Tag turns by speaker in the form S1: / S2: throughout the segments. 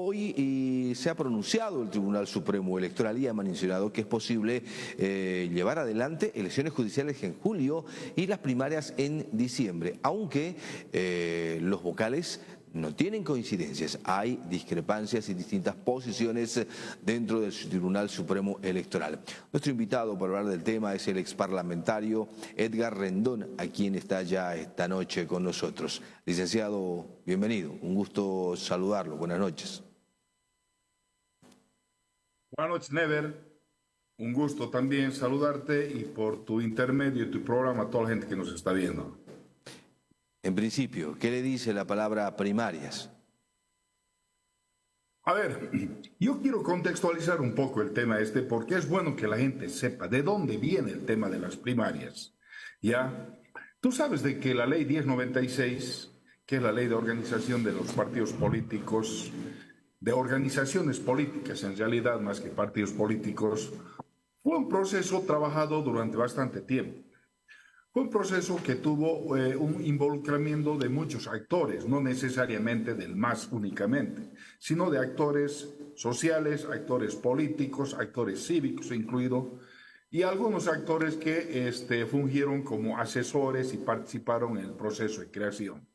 S1: hoy se ha pronunciado el Tribunal Supremo Electoral y ha mencionado que es posible llevar adelante elecciones judiciales en julio y las primarias en diciembre, aunque los vocales no tienen coincidencias, hay discrepancias y distintas posiciones dentro del Tribunal Supremo Electoral. Nuestro invitado para hablar del tema es el exparlamentario Edgar Rendón, a quien está ya esta noche con nosotros. Licenciado, bienvenido, un gusto saludarlo, buenas noches.
S2: Buenas noches, Never. Un gusto también saludarte y por tu intermedio y tu programa a toda la gente que nos está viendo.
S1: En principio, ¿qué le dice la palabra primarias?
S2: A ver, yo quiero contextualizar un poco el tema porque es bueno que la gente sepa de dónde viene el tema de las primarias. ¿Ya? Tú sabes de que la ley 1096, que es la ley de organización de los partidos políticos, de organizaciones políticas en realidad más que partidos políticos, fue un proceso trabajado durante bastante tiempo. Fue un proceso que tuvo un involucramiento de muchos actores, no necesariamente del MAS únicamente, sino de actores sociales, actores políticos, actores cívicos incluido, y algunos actores que fungieron como asesores y participaron en el proceso de creación.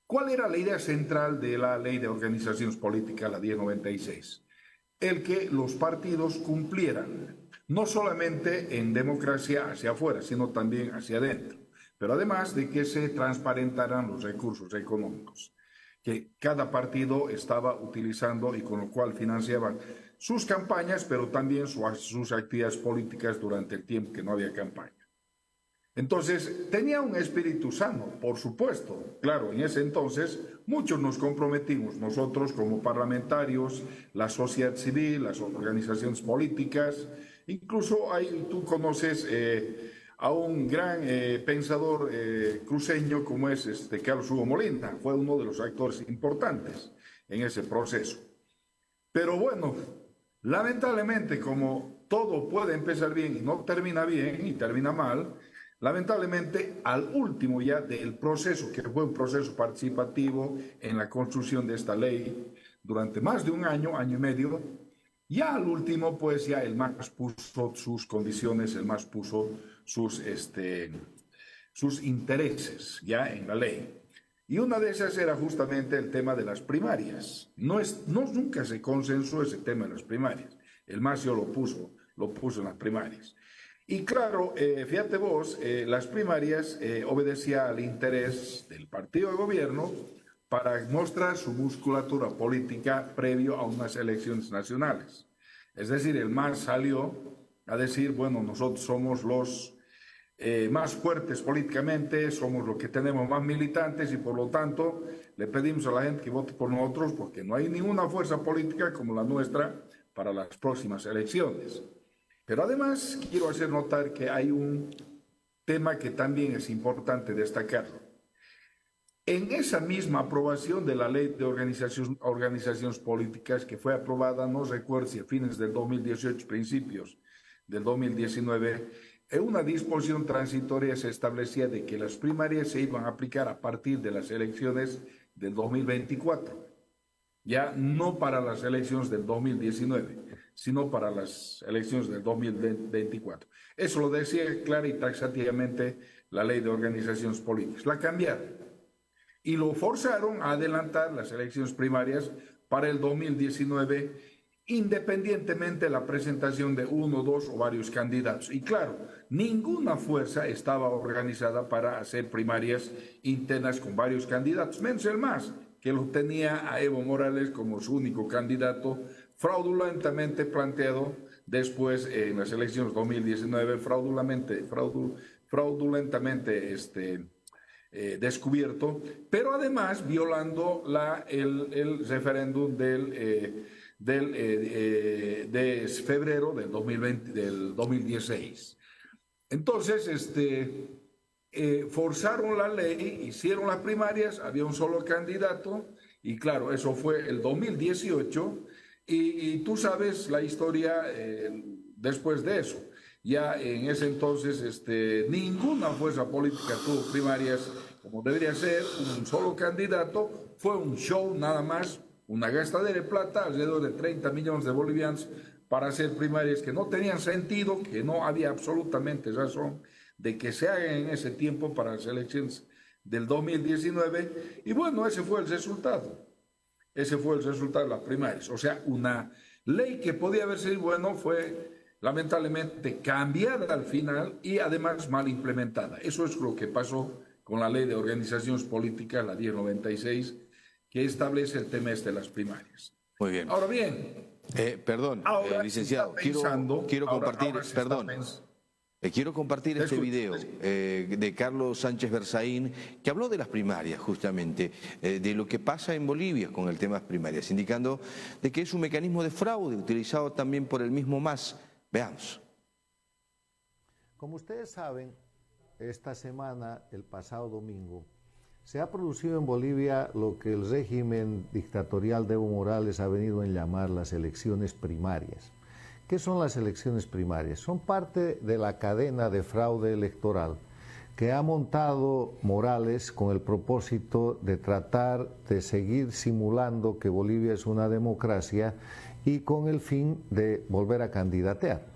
S2: ¿Cuál era la idea central de la Ley de Organizaciones Políticas, la 1096? El que los partidos cumplieran, no solamente en democracia hacia afuera, sino también hacia adentro, pero además de que se transparentaran los recursos económicos que cada partido estaba utilizando y con lo cual financiaban sus campañas, pero también sus actividades políticas durante el tiempo que no había campaña. Entonces, tenía un espíritu sano, por supuesto. Claro, en ese entonces muchos nos comprometimos, nosotros como parlamentarios, la sociedad civil, las organizaciones políticas, incluso tú conoces a un gran pensador cruceño como es Carlos Hugo Molina, fue uno de los actores importantes en ese proceso. Pero bueno, lamentablemente como todo puede empezar bien y no termina bien y termina mal, lamentablemente, al último ya del proceso, que fue un proceso participativo en la construcción de esta ley durante más de un año, año y medio, ya al último, pues ya el MAS puso sus condiciones, el MAS puso sus intereses ya en la ley. Y una de esas era justamente el tema de las primarias. Nunca se consensó ese tema de las primarias. El MAS lo puso en las primarias. Y claro, fíjate vos, las primarias obedecían al interés del partido de gobierno para mostrar su musculatura política previo a unas elecciones nacionales. Es decir, el MAS salió a decir, bueno, nosotros somos los más fuertes políticamente, somos los que tenemos más militantes y por lo tanto le pedimos a la gente que vote por nosotros porque no hay ninguna fuerza política como la nuestra para las próximas elecciones. Pero además quiero hacer notar que hay un tema que también es importante destacarlo. En esa misma aprobación de la Ley de Organizaciones Políticas que fue aprobada, no recuerdo si a fines del 2018, principios del 2019, en una disposición transitoria se establecía de que las primarias se iban a aplicar a partir de las elecciones del 2024, ya no para las elecciones del 2019, sino para las elecciones del 2024. Eso lo decía clara y taxativamente la Ley de Organizaciones Políticas. La cambiaron y lo forzaron a adelantar las elecciones primarias para el 2019, independientemente de la presentación de uno, dos o varios candidatos. Y claro, ninguna fuerza estaba organizada para hacer primarias internas con varios candidatos, menos el MAS, que lo tenía a Evo Morales como su único candidato, fraudulentamente planteado después en las elecciones 2019, fraudulentamente descubierto, pero además violando el referéndum de febrero del 2016. Entonces, forzaron la ley, hicieron las primarias, había un solo candidato, y claro, eso fue el 2018, y tú sabes la historia después de eso. Ya en ese entonces ninguna fuerza política tuvo primarias como debería ser, un solo candidato, fue un show nada más una gastadera de plata, alrededor de 30 millones de bolivianos, para hacer primarias que no tenían sentido, que no había absolutamente razón de que se hagan en ese tiempo para las elecciones del 2019. Y bueno, ese fue el resultado. Ese fue el resultado de las primarias. O sea, una ley que podía haber sido bueno fue lamentablemente cambiada al final y además mal implementada. Eso es lo que pasó con la ley de organizaciones políticas, la 1096, que establece el tema de las primarias.
S1: Muy bien.
S2: Ahora bien,
S1: perdón, licenciado, quiero compartir este video de Carlos Sánchez Berzaín, que habló de las primarias, justamente, de lo que pasa en Bolivia con el tema de las primarias, indicando de que es un mecanismo de fraude utilizado también por el mismo MAS. Veamos.
S3: Como ustedes saben, esta semana, el pasado domingo, se ha producido en Bolivia lo que el régimen dictatorial de Evo Morales ha venido a llamar las elecciones primarias. ¿Qué son las elecciones primarias? Son parte de la cadena de fraude electoral que ha montado Morales con el propósito de tratar de seguir simulando que Bolivia es una democracia y con el fin de volver a candidatear.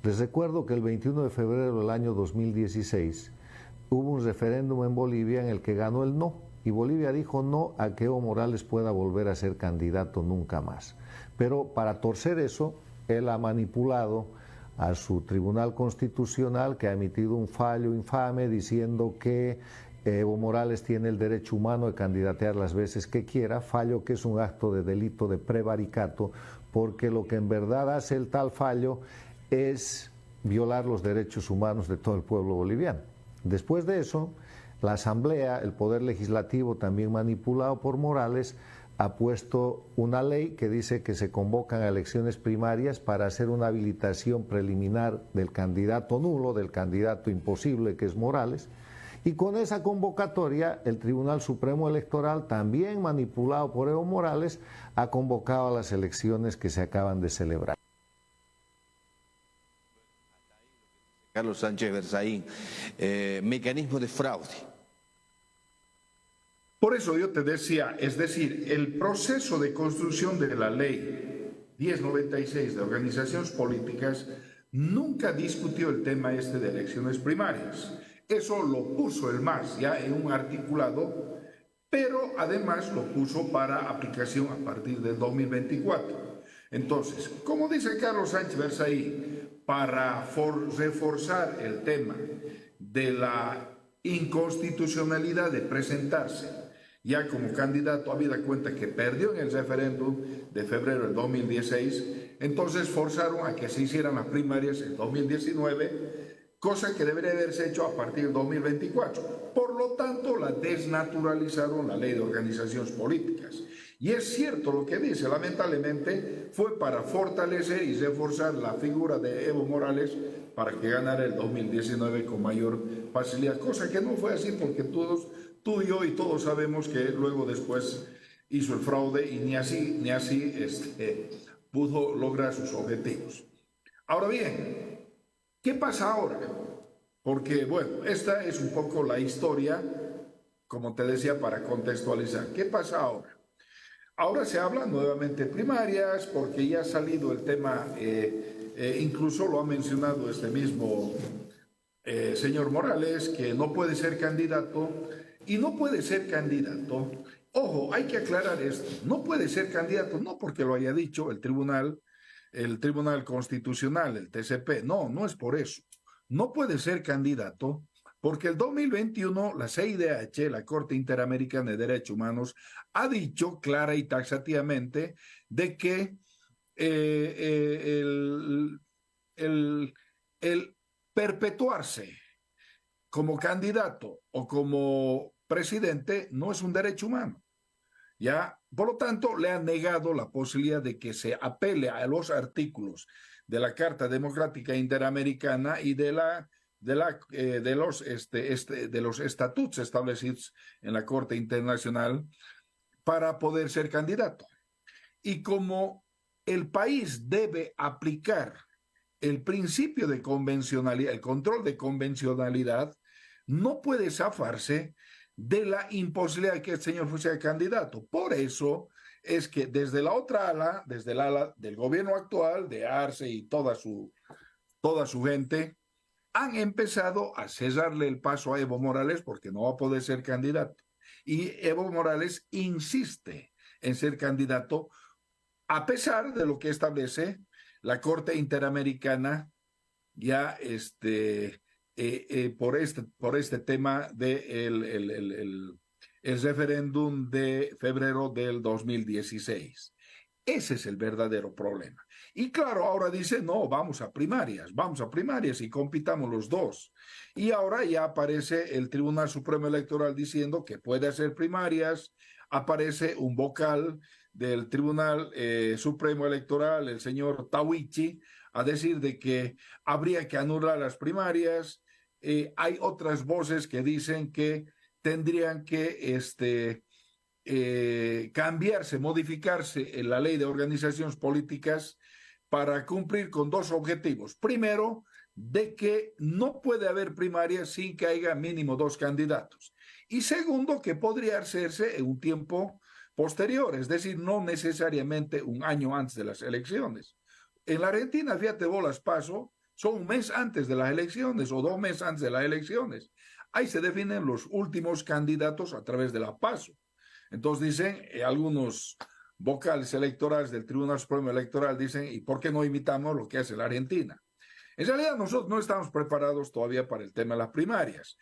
S3: Les recuerdo que el 21 de febrero del año 2016 hubo un referéndum en Bolivia en el que ganó el no, y Bolivia dijo no a que Evo Morales pueda volver a ser candidato nunca más. Pero para torcer eso, él ha manipulado a su Tribunal Constitucional, que ha emitido un fallo infame diciendo que Evo Morales tiene el derecho humano de candidatear las veces que quiera, fallo que es un acto de delito de prevaricato, porque lo que en verdad hace el tal fallo es violar los derechos humanos de todo el pueblo boliviano. Después de eso, la Asamblea, el Poder Legislativo, también manipulado por Morales, ha puesto una ley que dice que se convocan a elecciones primarias para hacer una habilitación preliminar del candidato nulo, del candidato imposible que es Morales, y con esa convocatoria el Tribunal Supremo Electoral, también manipulado por Evo Morales, ha convocado a las elecciones que se acaban de celebrar.
S1: Carlos Sánchez Berzaín, mecanismo de fraude.
S2: Por eso yo te decía, es decir, el proceso de construcción de la ley 1096 de organizaciones políticas nunca discutió el tema de elecciones primarias. Eso lo puso el MAS ya en un articulado, pero además lo puso para aplicación a partir del 2024. Entonces, como dice Carlos Sánchez Berzaín, para reforzar el tema de la inconstitucionalidad de presentarse ya como candidato, habida cuenta que perdió en el referéndum de febrero del 2016, entonces forzaron a que se hicieran las primarias en 2019, cosa que debería haberse hecho a partir del 2024. Por lo tanto, la desnaturalizaron la ley de organizaciones políticas. Y es cierto lo que dice, lamentablemente fue para fortalecer y reforzar la figura de Evo Morales para que ganara el 2019 con mayor facilidad, cosa que no fue así porque tú y yo y todos sabemos que luego después hizo el fraude y ni así pudo lograr sus objetivos. Ahora bien, ¿qué pasa ahora? Porque, bueno, esta es un poco la historia, como te decía, para contextualizar. ¿Qué pasa ahora? Ahora se habla nuevamente de primarias, porque ya ha salido el tema, incluso lo ha mencionado este mismo señor Morales, que no puede ser candidato, y no puede ser candidato. Ojo, hay que aclarar esto, no puede ser candidato, no porque lo haya dicho el Tribunal Constitucional, el TCP, no es por eso. No puede ser candidato porque el 2021 la CIDH, la Corte Interamericana de Derechos Humanos, ha dicho clara y taxativamente de que el perpetuarse como candidato o como presidente no es un derecho humano. ¿Ya? Por lo tanto, le han negado la posibilidad de que se apele a los artículos de la Carta Democrática Interamericana y de los estatutos establecidos en la Corte Internacional para poder ser candidato. Y como el país debe aplicar el principio de convencionalidad, el control de convencionalidad, no puede zafarse de la imposibilidad de que el señor sea candidato. Por eso es que desde la otra ala, desde el ala del gobierno actual, de Arce y toda su gente, han empezado a cesarle el paso a Evo Morales porque no va a poder ser candidato. Y Evo Morales insiste en ser candidato a pesar de lo que establece la Corte Interamericana ya por este tema del el referéndum de febrero del 2016. Ese es el verdadero problema. Y claro, ahora dice, no, vamos a primarias y compitamos los dos. Y ahora ya aparece el Tribunal Supremo Electoral diciendo que puede hacer primarias, aparece un vocal del Tribunal Supremo Electoral, el señor Tawichi, a decir de que habría que anular las primarias. Hay otras voces que dicen que tendrían que cambiarse, modificarse en la ley de organizaciones políticas para cumplir con dos objetivos. Primero, de que no puede haber primarias sin que haya mínimo dos candidatos. Y segundo, que podría hacerse en un tiempo posterior, es decir, no necesariamente un año antes de las elecciones. En la Argentina, fíjate vos, las PASO son un mes antes de las elecciones o 2 meses antes de las elecciones. Ahí se definen los últimos candidatos a través de la PASO. Entonces dicen, algunos vocales electorales del Tribunal Supremo Electoral dicen, ¿y por qué no imitamos lo que hace la Argentina? En realidad nosotros no estamos preparados todavía para el tema de las primarias.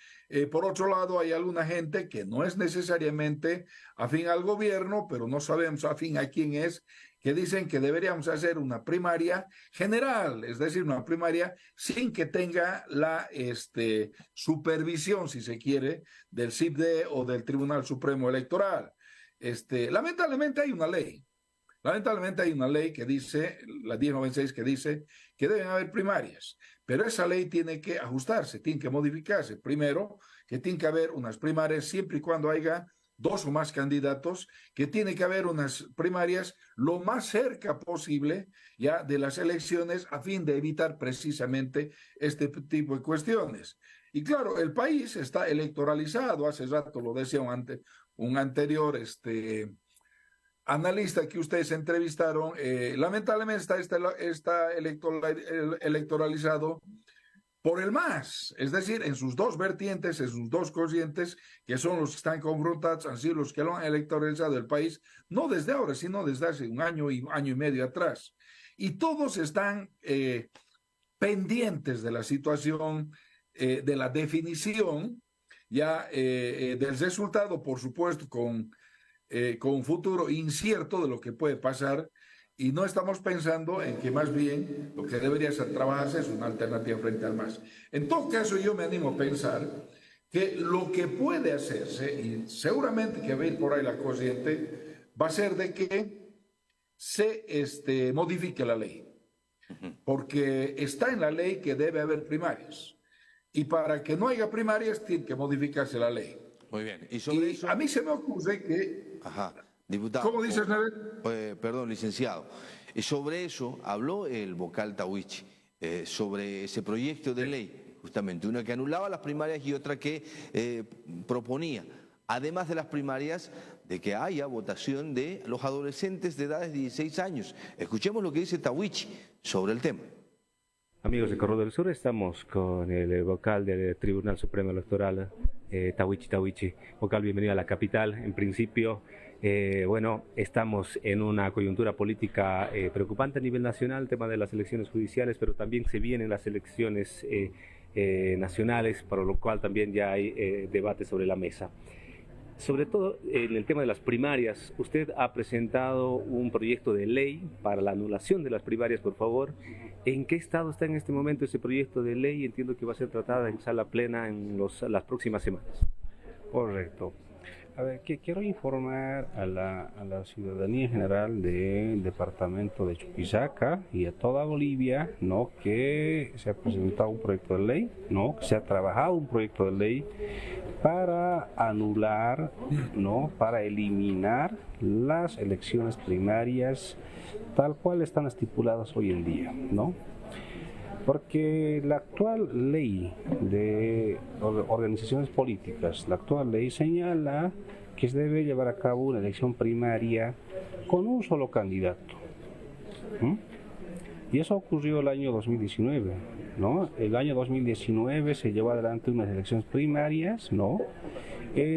S2: Por otro lado, hay alguna gente que no es necesariamente afín al gobierno, pero no sabemos afín a quién es, que dicen que deberíamos hacer una primaria general, es decir, una primaria sin que tenga la supervisión, si se quiere, del CIPD o del Tribunal Supremo Electoral. Lamentablemente hay una ley. Lamentablemente hay una ley que dice, la 1096, que dice que deben haber primarias, pero esa ley tiene que ajustarse, tiene que modificarse. Primero, que tiene que haber unas primarias siempre y cuando haya 2 o más candidatos, que tiene que haber unas primarias lo más cerca posible ya de las elecciones a fin de evitar precisamente este tipo de cuestiones. Y claro, el país está electoralizado, hace rato lo decía un anterior analista que ustedes entrevistaron, lamentablemente está electoralizado por el MAS, es decir, en sus dos vertientes, en sus dos corrientes, que son los que están confrontados, han sido los que lo han electoralizado el país, no desde ahora, sino desde hace un año y medio atrás. Y todos están pendientes de la situación, de la definición, ya del resultado, por supuesto, con un futuro incierto de lo que puede pasar, y no estamos pensando en que más bien lo que debería trabajarse es una alternativa frente al MAS. En todo caso, yo me animo a pensar que lo que puede hacerse, y seguramente que va a ir por ahí la corriente, va a ser de que se modifique la ley, porque está en la ley que debe haber primarias, y para que no haya primarias tiene que modificarse la ley.
S1: Muy bien. Y sobre eso,
S2: a mí se me ocurre que...
S1: Ajá, diputado.
S2: ¿Cómo dices, Navet?
S1: Perdón, licenciado. Y sobre eso habló el vocal Tawichi, sobre ese proyecto de ley, justamente, una que anulaba las primarias y otra que proponía, además de las primarias, de que haya votación de los adolescentes de edades de 16 años. Escuchemos lo que dice Tawichi sobre el tema.
S4: Amigos de Correo del Sur, estamos con el vocal del Tribunal Supremo Electoral, Tawichi. Vocal, bienvenido a la capital. En principio, bueno, estamos en una coyuntura política preocupante a nivel nacional, el tema de las elecciones judiciales, pero también se vienen las elecciones nacionales, por lo cual también ya hay debate sobre la mesa. Sobre todo en el tema de las primarias, usted ha presentado un proyecto de ley para la anulación de las primarias, por favor. ¿En qué estado está en este momento ese proyecto de ley? Entiendo que va a ser tratada en sala plena en las próximas semanas.
S5: Correcto. A ver, quiero informar a la ciudadanía general del departamento de Chuquisaca y a toda Bolivia, ¿no?, que se ha presentado un proyecto de ley, ¿no?, que se ha trabajado un proyecto de ley para anular, ¿no?, para eliminar las elecciones primarias tal cual están estipuladas hoy en día, ¿no? Porque la actual ley de organizaciones políticas, la actual ley señala que se debe llevar a cabo una elección primaria con un solo candidato. Y eso ocurrió el año 2019, ¿no? El año 2019 se llevó adelante unas elecciones primarias, ¿no?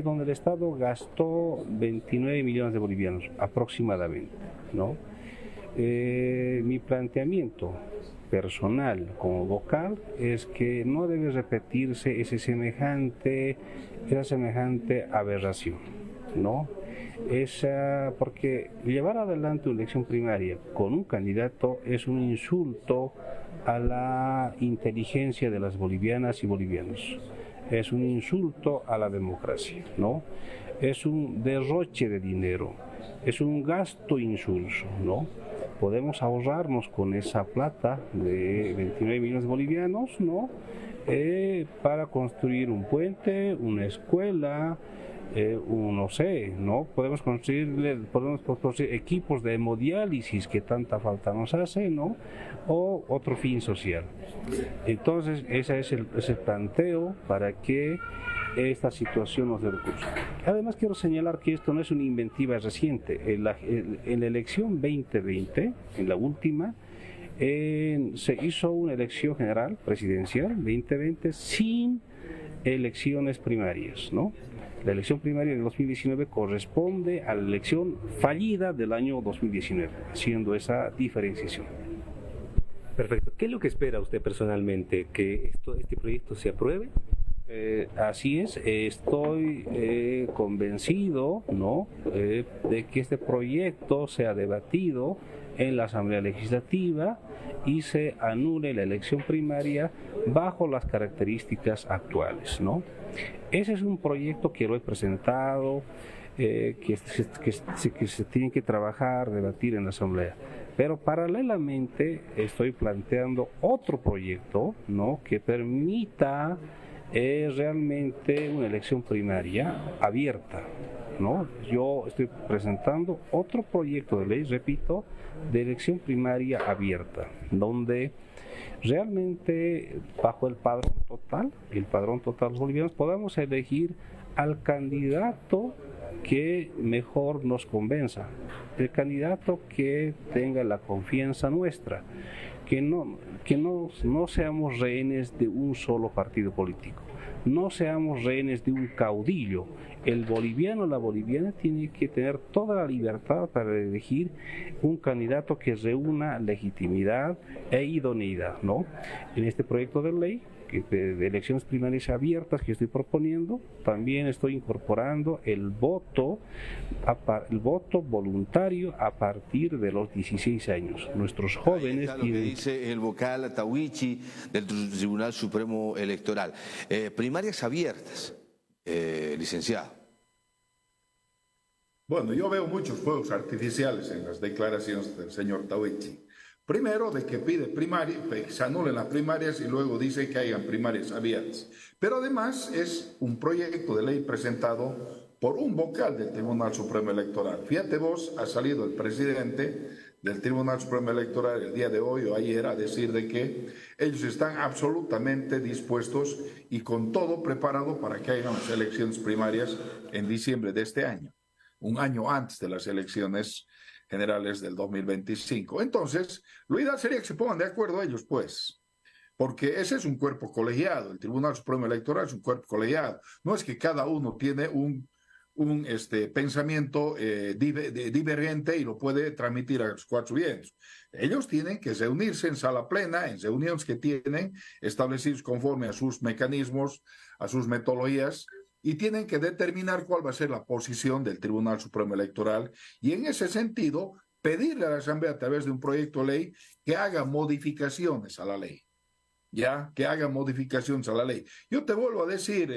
S5: Donde el Estado gastó 29 millones de bolivianos aproximadamente, ¿no? Mi planteamiento personal como vocal es que no debe repetirse esa semejante aberración, ¿no? Porque llevar adelante una elección primaria con un candidato es un insulto a la inteligencia de las bolivianas y bolivianos, es un insulto a la democracia, ¿no? Es un derroche de dinero, es un gasto insulso, ¿no? Podemos ahorrarnos con esa plata de 29 millones de bolivianos, ¿no? Para construir un puente, una escuela, no sé, ¿no? Podemos construir equipos de hemodiálisis que tanta falta nos hace, ¿no? O otro fin social. Entonces, ese es el planteo para que esta situación nos dé recursos. Además, quiero señalar que esto no es una inventiva reciente. En la elección 2020, en la última, se hizo una elección general presidencial 2020 sin elecciones primarias, ¿no? La elección primaria de 2019 corresponde a la elección fallida del año 2019, haciendo esa diferenciación.
S4: Perfecto. ¿Qué es lo que espera usted personalmente? ¿Que este proyecto se apruebe?
S5: Así es, estoy convencido, ¿no? De que este proyecto sea debatido en la Asamblea Legislativa y se anule la elección primaria bajo las características actuales, ¿no? Ese es un proyecto que lo he presentado, que se tiene que trabajar, debatir en la Asamblea. Pero paralelamente estoy planteando otro proyecto, ¿no? Que permita realmente una elección primaria abierta, ¿no? Yo estoy presentando otro proyecto de ley, repito, de elección primaria abierta, donde realmente bajo el padrón total de los bolivianos, podamos elegir al candidato que mejor nos convenza, el candidato que tenga la confianza nuestra, que no seamos rehenes de un solo partido político, no seamos rehenes de un caudillo. El boliviano, la boliviana tiene que tener toda la libertad para elegir un candidato que reúna legitimidad e idoneidad, ¿no? En este proyecto de ley de elecciones primarias abiertas que estoy proponiendo, también estoy incorporando el voto voluntario a partir de los 16 años. Nuestros jóvenes
S1: tienen... Lo que dice el vocal Tawichi del Tribunal Supremo Electoral. Primarias abiertas, licenciado.
S2: Bueno, yo veo muchos fuegos artificiales en las declaraciones del señor Tawichi. Primero, de que pide que se anulen las primarias y luego dice que hayan primarias abiertas. Pero además es un proyecto de ley presentado por un vocal del Tribunal Supremo Electoral. Fíjate vos, ha salido el presidente del Tribunal Supremo Electoral el día de hoy o ayer a decir de que ellos están absolutamente dispuestos y con todo preparado para que hayan las elecciones primarias en diciembre de este año, un año antes de las elecciones generales del 2025. Entonces, lo ideal sería que se pongan de acuerdo ellos, pues, porque ese es un cuerpo colegiado, el Tribunal Supremo Electoral es un cuerpo colegiado, no es que cada uno tiene un pensamiento divergente y lo puede transmitir a los cuatro vientos. Ellos tienen que reunirse en sala plena, en reuniones que tienen establecidos conforme a sus mecanismos, a sus metodologías, y tienen que determinar cuál va a ser la posición del Tribunal Supremo Electoral y en ese sentido pedirle a la Asamblea a través de un proyecto de ley que haga modificaciones a la ley, ya, que haga modificaciones a la ley. Yo te vuelvo a decir,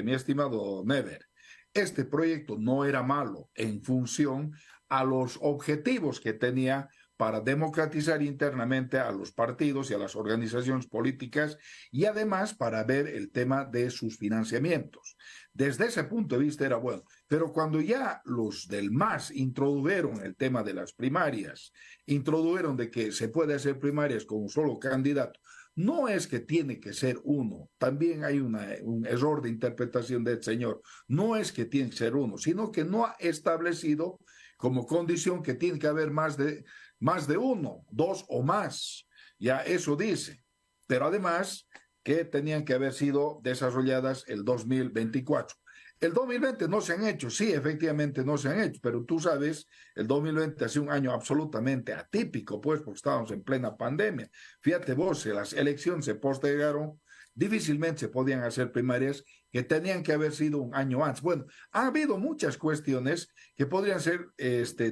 S2: mi estimado Never, este proyecto no era malo en función a los objetivos que tenía para democratizar internamente a los partidos y a las organizaciones políticas y además para ver el tema de sus financiamientos. Desde ese punto de vista era bueno, pero cuando ya los del MAS introdujeron el tema de las primarias, introdujeron de que se puede hacer primarias con un solo candidato, no es que tiene que ser uno, también hay un error de interpretación del señor, no es que tiene que ser uno, sino que no ha establecido como condición que tiene que haber más de uno, dos o más. Ya eso dice. Pero además que tenían que haber sido desarrolladas el 2024. El 2020 no se han hecho, sí, efectivamente no se han hecho, pero tú sabes, el 2020 ha sido un año absolutamente atípico, pues, porque estábamos en plena pandemia. Fíjate vos, si las elecciones se postergaron, difícilmente se podían hacer primarias que tenían que haber sido un año antes. Bueno, ha habido muchas cuestiones que podrían ser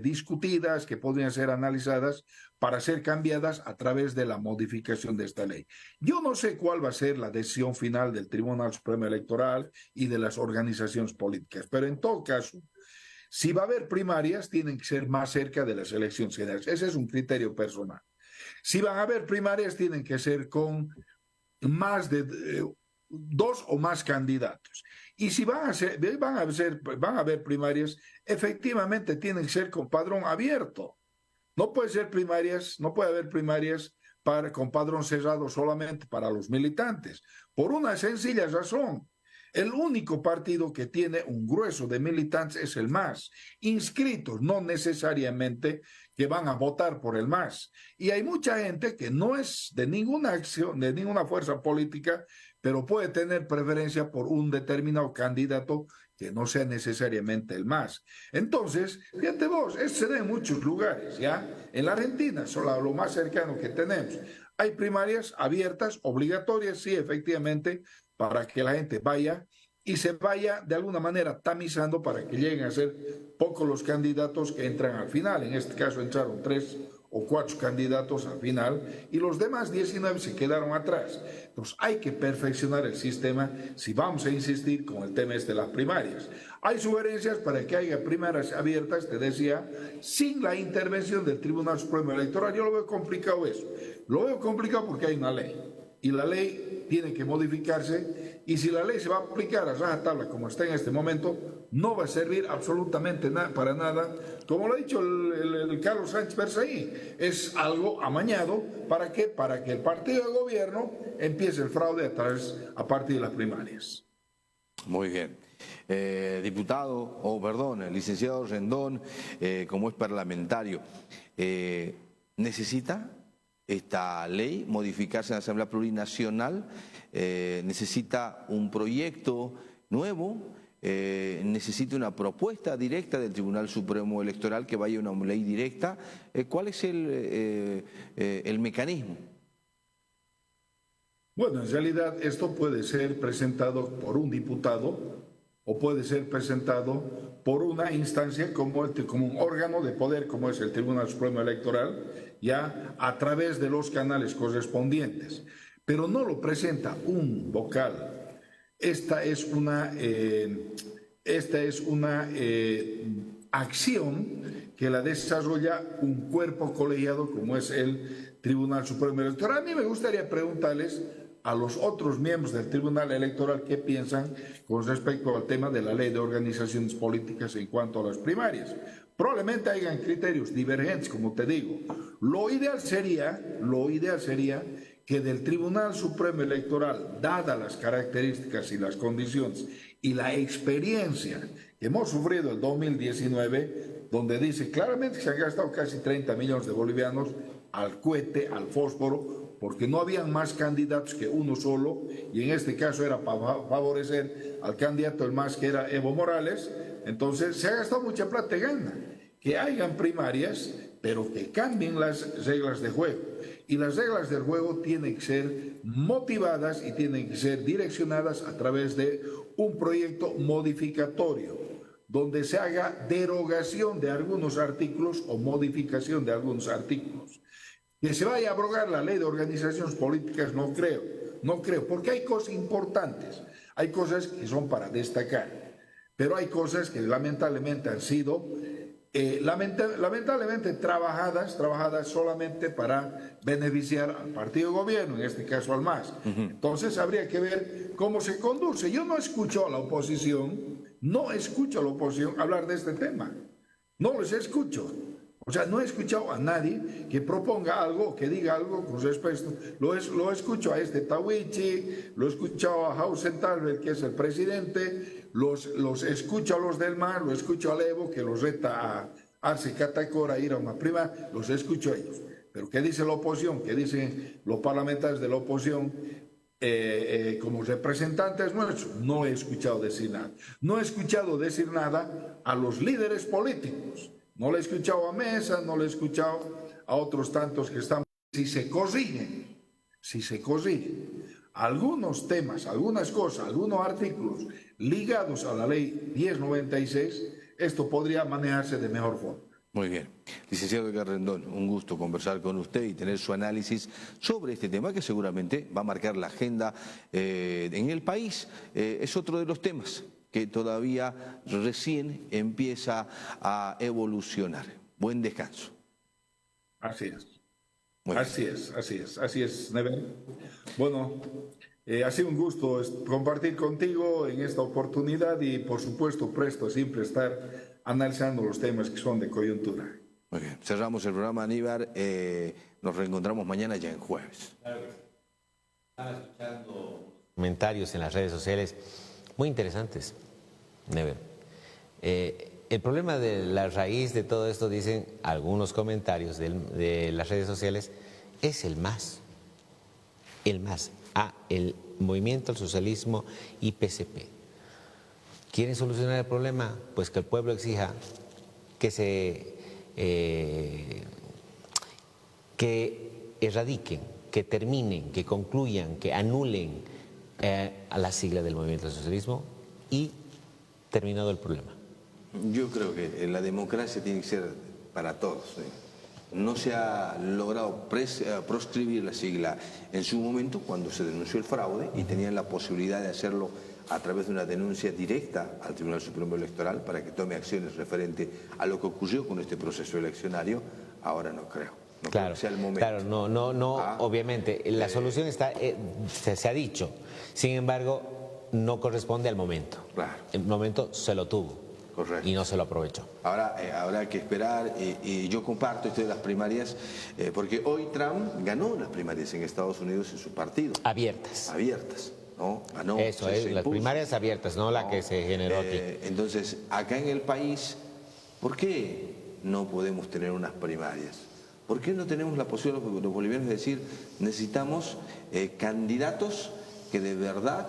S2: discutidas, que podrían ser analizadas para ser cambiadas a través de la modificación de esta ley. Yo no sé cuál va a ser la decisión final del Tribunal Supremo Electoral y de las organizaciones políticas, pero en todo caso, si va a haber primarias, tienen que ser más cerca de las elecciones generales. Ese es un criterio personal. Si van a haber primarias, tienen que ser con más de dos o más candidatos. Y si van a haber primarias, efectivamente tienen que ser con padrón abierto. No puede haber primarias con padrón cerrado solamente para los militantes, por una sencilla razón. El único partido que tiene un grueso de militantes es el MAS, inscritos, no necesariamente que van a votar por el MAS. Y hay mucha gente que no es de ninguna acción, de ninguna fuerza política, pero puede tener preferencia por un determinado candidato que no sea necesariamente el MAS. Entonces, fíjate vos, eso se da en muchos lugares, ¿ya? En la Argentina, solo lo más cercano que tenemos. Hay primarias abiertas, obligatorias, sí, efectivamente, para que la gente vaya y se vaya de alguna manera tamizando para que lleguen a ser pocos los candidatos que entran al final. En este caso entraron 3 o 4 candidatos al final y los demás 19 se quedaron atrás. Entonces hay que perfeccionar el sistema si vamos a insistir con el tema de las primarias. Hay sugerencias para que haya primarias abiertas, te decía, sin la intervención del Tribunal Supremo Electoral. Yo lo veo complicado eso. Lo veo complicado porque hay una ley. Y la ley tiene que modificarse, y si la ley se va a aplicar a rajatabla como está en este momento, no va a servir absolutamente para nada, como lo ha dicho el Carlos Sánchez Berzaí, es algo amañado. ¿Para qué? Para que el partido de gobierno empiece el fraude a partir de las primarias.
S1: Muy bien. Licenciado Rendón, como es parlamentario, ¿necesita esta ley modificarse en la Asamblea Plurinacional? ¿Necesita un proyecto nuevo? ¿Necesita una propuesta directa del Tribunal Supremo Electoral que vaya a una ley directa? ¿Cuál es el mecanismo?
S2: Bueno, en realidad esto puede ser presentado por un diputado o puede ser presentado por una instancia como un órgano de poder como es el Tribunal Supremo Electoral, ya a través de los canales correspondientes. Pero no lo presenta un vocal. Esta es una acción que la desarrolla un cuerpo colegiado como es el Tribunal Supremo Electoral. A mí me gustaría preguntarles a los otros miembros del Tribunal Electoral qué piensan con respecto al tema de la ley de organizaciones políticas en cuanto a las primarias. Probablemente hayan criterios divergentes, como te digo. Lo ideal sería que del Tribunal Supremo Electoral, dadas las características y las condiciones y la experiencia que hemos sufrido el 2019, donde dice claramente que se han gastado casi 30 millones de bolivianos al cohete, al fósforo, porque no habían más candidatos que uno solo, y en este caso era para favorecer al candidato el más que era Evo Morales. Entonces se ha gastado mucha plata y gana. Que hayan primarias, pero que cambien las reglas de juego. Y las reglas del juego tienen que ser motivadas y tienen que ser direccionadas a través de un proyecto modificatorio, donde se haga derogación de algunos artículos o modificación de algunos artículos. Que se vaya a abrogar la ley de organizaciones políticas, no creo, porque hay cosas importantes, hay cosas que son para destacar, pero hay cosas que lamentablemente han sido lamentablemente trabajadas solamente para beneficiar al partido de gobierno, en este caso al MAS. Entonces habría que ver cómo se conduce. Yo no escucho a la oposición hablar de este tema, no les escucho. O sea, no he escuchado a nadie que proponga algo, que diga algo con respecto. Lo escucho a Tawichi, lo he escuchado a Hausenthal, que es el presidente, los escucho a los del MAS, lo escucho a Evo, que los reta Arce Catacora, ir a una prima, los escucho a ellos. Pero ¿qué dice la oposición? ¿Qué dicen los parlamentarios de la oposición como representantes nuestros? No he escuchado decir nada. No he escuchado decir nada a los líderes políticos. No le he escuchado a Mesa, no le he escuchado a otros tantos que están. Si se corrigen algunos temas, algunas cosas, algunos artículos ligados a la ley 1096, esto podría manejarse de mejor forma.
S1: Muy bien. Licenciado Edgar Rendón, un gusto conversar con usted y tener su análisis sobre este tema que seguramente va a marcar la agenda en el país. Es otro de los temas que todavía recién empieza a evolucionar. Buen descanso.
S2: Así es. Así es, Neven. Bueno, ha sido un gusto compartir contigo en esta oportunidad y por supuesto presto siempre estar analizando los temas que son de coyuntura.
S1: Muy bien, cerramos el programa, Aníbar. Nos reencontramos mañana ya en jueves.
S6: Claro que sí. Estaba escuchando comentarios en las redes sociales muy interesantes, Neven. El problema de la raíz de todo esto, dicen algunos comentarios de las redes sociales, es el MAS. El Movimiento al Socialismo y PCP. ¿Quieren solucionar el problema? Pues que el pueblo exija que erradiquen, que terminen, que concluyan, que anulen a la sigla del Movimiento al Socialismo y terminado el problema.
S1: Yo creo que la democracia tiene que ser para todos. No se ha logrado proscribir la sigla en su momento cuando se denunció el fraude y tenían la posibilidad de hacerlo a través de una denuncia directa al Tribunal Supremo Electoral para que tome acciones referente a lo que ocurrió con este proceso eleccionario. Ahora no creo. No creo que sea el momento.
S6: Claro, obviamente. La solución está, se ha dicho. Sin embargo, no corresponde al momento.
S1: Claro.
S6: El momento se lo tuvo.
S1: Correcto.
S6: Y no se lo aprovechó.
S1: Ahora habrá que esperar, y yo comparto esto de las primarias, porque hoy Trump ganó las primarias en Estados Unidos en su partido.
S6: Abiertas.
S1: ¿No? Ganó.
S6: Eso es, las primarias abiertas, no la que se generó aquí.
S1: Entonces, acá en el país, ¿por qué no podemos tener unas primarias? ¿Por qué no tenemos la posibilidad, los bolivianos, de decir, necesitamos candidatos que de verdad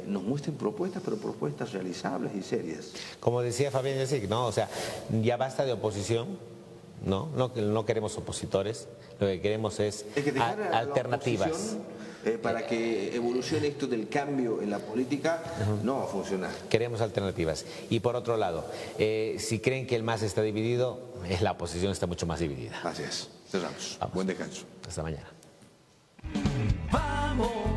S1: nos muestren propuestas, pero propuestas realizables y serias?
S6: Como decía Fabián Yacic, ¿no? O sea, ya basta de oposición, ¿no? No queremos opositores, lo que queremos es alternativas.
S1: Para que evolucione esto del cambio en la política, no va a funcionar.
S6: Queremos alternativas. Y por otro lado, si creen que el MAS está dividido, la oposición está mucho más dividida.
S1: Así es. Cerramos. Buen descanso.
S6: Hasta mañana.
S7: Vamos.